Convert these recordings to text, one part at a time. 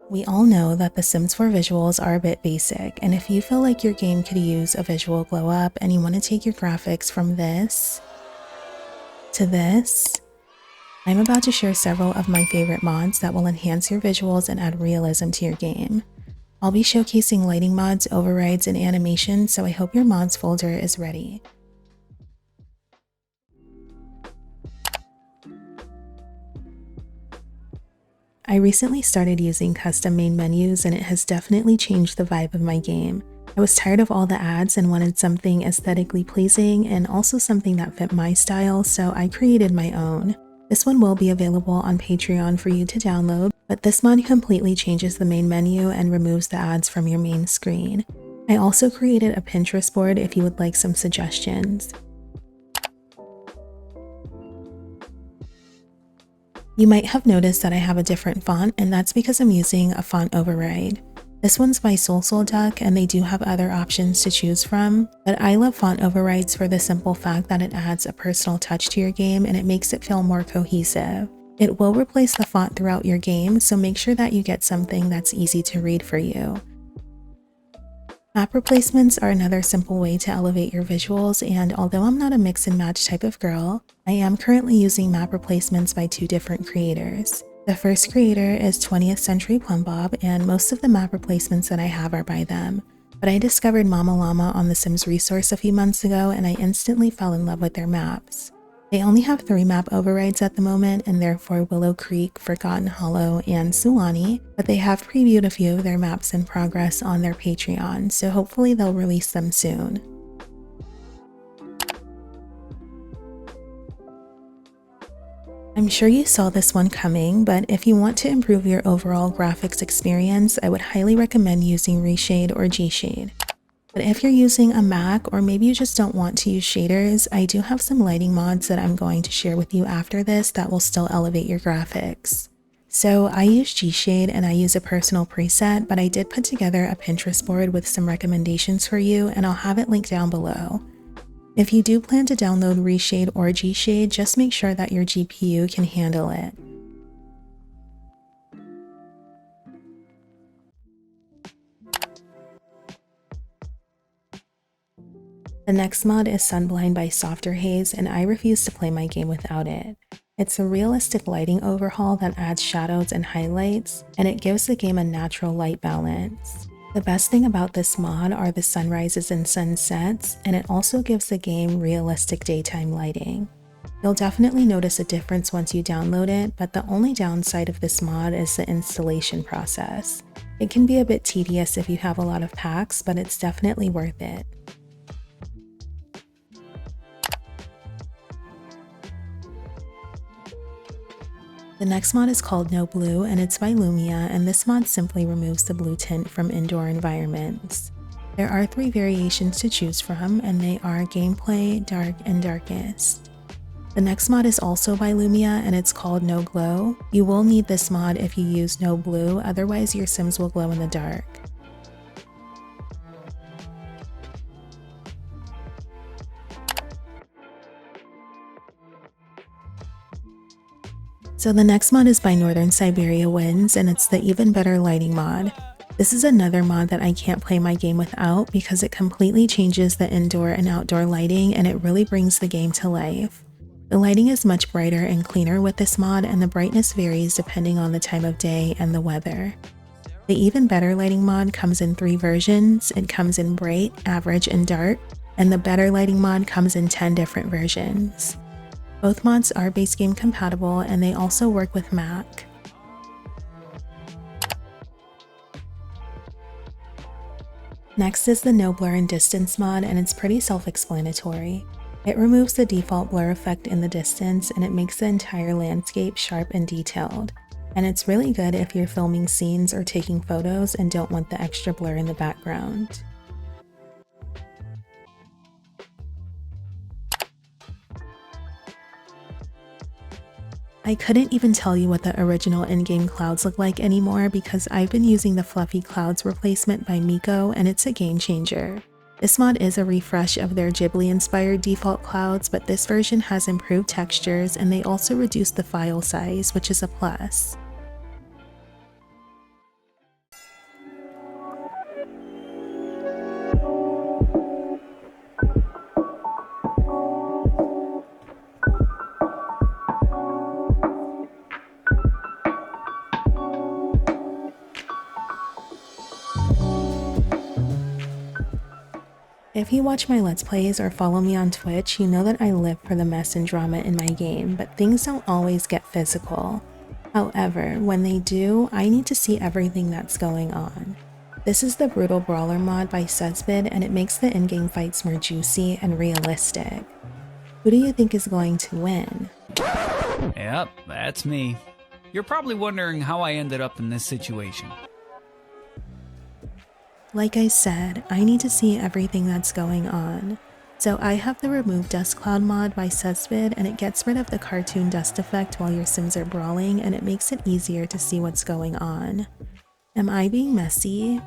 We all know that the Sims 4 visuals are a bit basic, and if you feel like your game could use a visual glow up and you want to take your graphics from this to this, I'm about to share several of my favorite mods that will enhance your visuals and add realism to your game. I'll be showcasing lighting mods, overrides, and animations, so I hope your mods folder is ready. I recently started using custom main menus and it has definitely changed the vibe of my game. I was tired of all the ads and wanted something aesthetically pleasing and also something that fit my style, so I created my own. This one will be available on Patreon for you to download, but this mod completely changes the main menu and removes the ads from your main screen. I also created a Pinterest board if you would like some suggestions. You might have noticed that I have a different font, and that's because I'm using a font override. This one's by Duck, and they do have other options to choose from, but I love font overrides for the simple fact that it adds a personal touch to your game and it makes it feel more cohesive. It will replace the font throughout your game, so make sure that you get something that's easy to read for you. Map replacements are another simple way to elevate your visuals, and although I'm not a mix and match type of girl, I am currently using map replacements by two different creators. The first creator is 20th Century Plumbob, and most of the map replacements that I have are by them. But I discovered Mama Llama on the Sims resource a few months ago and I instantly fell in love with their maps. They only have 3 map overrides at the moment, and therefore Willow Creek, Forgotten Hollow, and Sulani, but they have previewed a few of their maps in progress on their Patreon, so hopefully they'll release them soon. I'm sure you saw this one coming, but if you want to improve your overall graphics experience, I would highly recommend using Reshade or G-Shade. But if you're using a Mac, or maybe you just don't want to use shaders, I do have some lighting mods that I'm going to share with you after this that will still elevate your graphics. So I use G-Shade and I use a personal preset, but I did put together a Pinterest board with some recommendations for you, and I'll have it linked down below. If you do plan to download Reshade or G-Shade, just make sure that your GPU can handle it. The next mod is Sunblind by Softer Haze, and I refuse to play my game without it. It's a realistic lighting overhaul that adds shadows and highlights, and it gives the game a natural light balance. The best thing about this mod are the sunrises and sunsets, and it also gives the game realistic daytime lighting. You'll definitely notice a difference once you download it, but the only downside of this mod is the installation process. It can be a bit tedious if you have a lot of packs, but it's definitely worth it. The next mod is called No Blue, and it's by Lumia, and this mod simply removes the blue tint from indoor environments. There are 3 variations to choose from, and they are Gameplay, Dark, and Darkest. The next mod is also by Lumia, and it's called No Glow. You will need this mod if you use No Blue, otherwise your Sims will glow in the dark. So the next mod is by Northern Siberia Winds, and it's the Even Better Lighting mod. This is another mod that I can't play my game without because it completely changes the indoor and outdoor lighting, and it really brings the game to life. The lighting is much brighter and cleaner with this mod, and the brightness varies depending on the time of day and the weather. The Even Better Lighting mod comes in 3 versions. It comes in bright, average, and dark, and the Better Lighting mod comes in 10 different versions. Both mods are base game compatible, and they also work with Mac. Next is the No Blur and Distance mod, and it's pretty self-explanatory. It removes the default blur effect in the distance, and it makes the entire landscape sharp and detailed. And it's really good if you're filming scenes or taking photos and don't want the extra blur in the background. I couldn't even tell you what the original in-game clouds look like anymore because I've been using the Fluffy Clouds replacement by Miko, and it's a game changer. This mod is a refresh of their Ghibli-inspired default clouds, but this version has improved textures, and they also reduced the file size, which is a plus. If you watch my Let's Plays or follow me on Twitch, you know that I live for the mess and drama in my game, but things don't always get physical. However, when they do, I need to see everything that's going on. This is the Brutal Brawler mod by Sudsbid, and it makes the in-game fights more juicy and realistic. Who do you think is going to win? Yep, that's me. You're probably wondering how I ended up in this situation. Like I said, I need to see everything that's going on. So I have the Remove Dust Cloud mod by Sudsbid, and it gets rid of the cartoon dust effect while your sims are brawling, and it makes it easier to see what's going on. Am I being messy?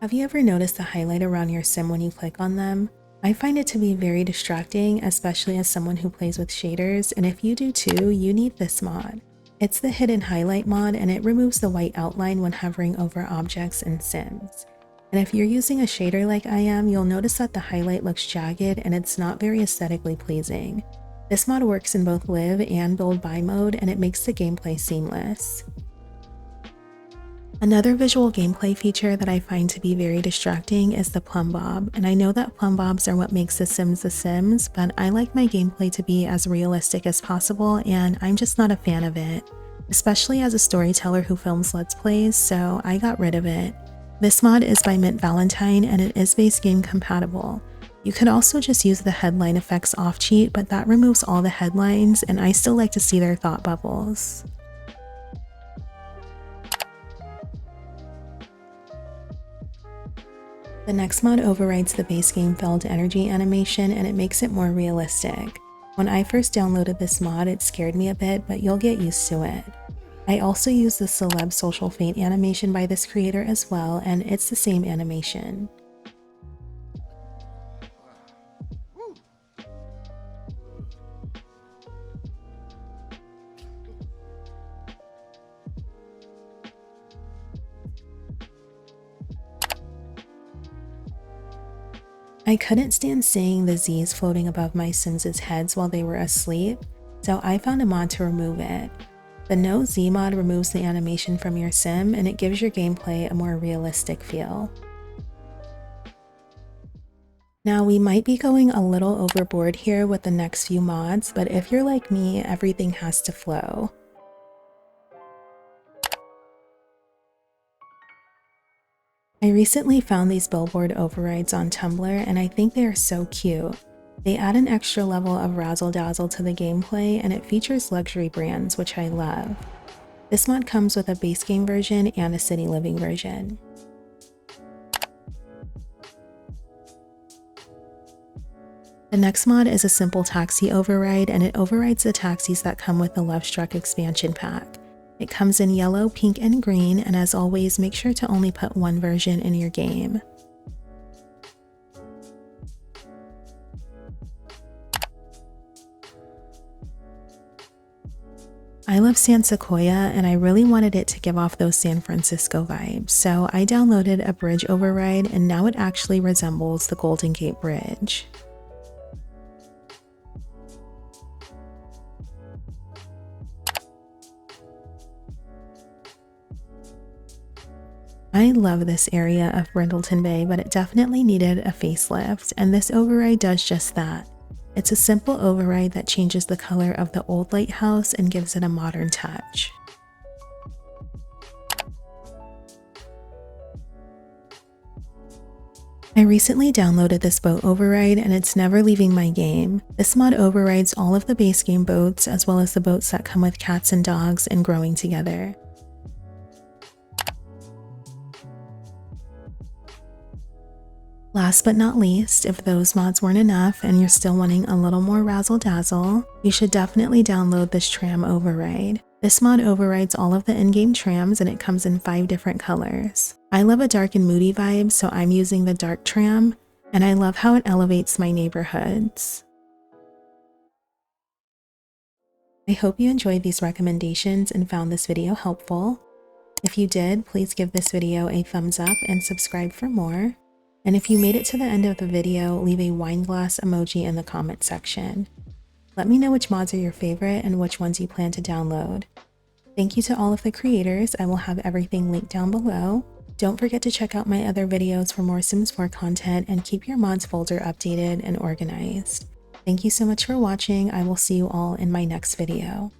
Have you ever noticed the highlight around your sim when you click on them? I find it to be very distracting, especially as someone who plays with shaders, and if you do too, you need this mod. It's the Hidden Highlight mod, and it removes the white outline when hovering over objects and sims. And if you're using a shader like I am, you'll notice that the highlight looks jagged and it's not very aesthetically pleasing. This mod works in both live and build by mode, and it makes the gameplay seamless. Another visual gameplay feature that I find to be very distracting is the plumb bob, and I know that plumb bobs are what makes the Sims, but I like my gameplay to be as realistic as possible, and I'm just not a fan of it, especially as a storyteller who films Let's Plays, so I got rid of it. This mod is by Mint Valentine, and it is base game compatible. You could also just use the headline effects off cheat, but that removes all the headlines, and I still like to see their thought bubbles. The next mod overrides the base game filled energy animation, and it makes it more realistic. When I first downloaded this mod, it scared me a bit, but you'll get used to it. I also use the Celeb Social Fate animation by this creator as well, and it's the same animation. I couldn't stand seeing the Z's floating above my Sims' heads while they were asleep, so I found a mod to remove it. The No Z mod removes the animation from your sim, and it gives your gameplay a more realistic feel. Now, we might be going a little overboard here with the next few mods, but if you're like me, everything has to flow. I recently found these billboard overrides on Tumblr, and I think they are so cute. They add an extra level of razzle-dazzle to the gameplay, and it features luxury brands, which I love. This mod comes with a base game version and a city living version. The next mod is a simple taxi override, and it overrides the taxis that come with the Love Struck expansion pack. It comes in yellow, pink, and green, and as always, make sure to only put one version in your game. I love San Sequoia, and I really wanted it to give off those San Francisco vibes, so I downloaded a bridge override, and now it actually resembles the Golden Gate Bridge. I love this area of Brindleton Bay, but it definitely needed a facelift, and this override does just that. It's a simple override that changes the color of the old lighthouse and gives it a modern touch. I recently downloaded this boat override, and it's never leaving my game. This mod overrides all of the base game boats, as well as the boats that come with cats and dogs and growing together. Last but not least, if those mods weren't enough and you're still wanting a little more razzle-dazzle, you should definitely download this tram override. This mod overrides all of the in-game trams, and it comes in 5 different colors. I love a dark and moody vibe, so I'm using the dark tram, and I love how it elevates my neighborhoods. I hope you enjoyed these recommendations and found this video helpful. If you did, please give this video a thumbs up and subscribe for more. And if you made it to the end of the video, leave a wine glass emoji in the comment section. Let me know which mods are your favorite and which ones you plan to download. Thank you to all of the creators. I will have everything linked down below. Don't forget to check out my other videos for more Sims 4 content and keep your mods folder updated and organized. Thank you so much for watching. I will see you all in my next video.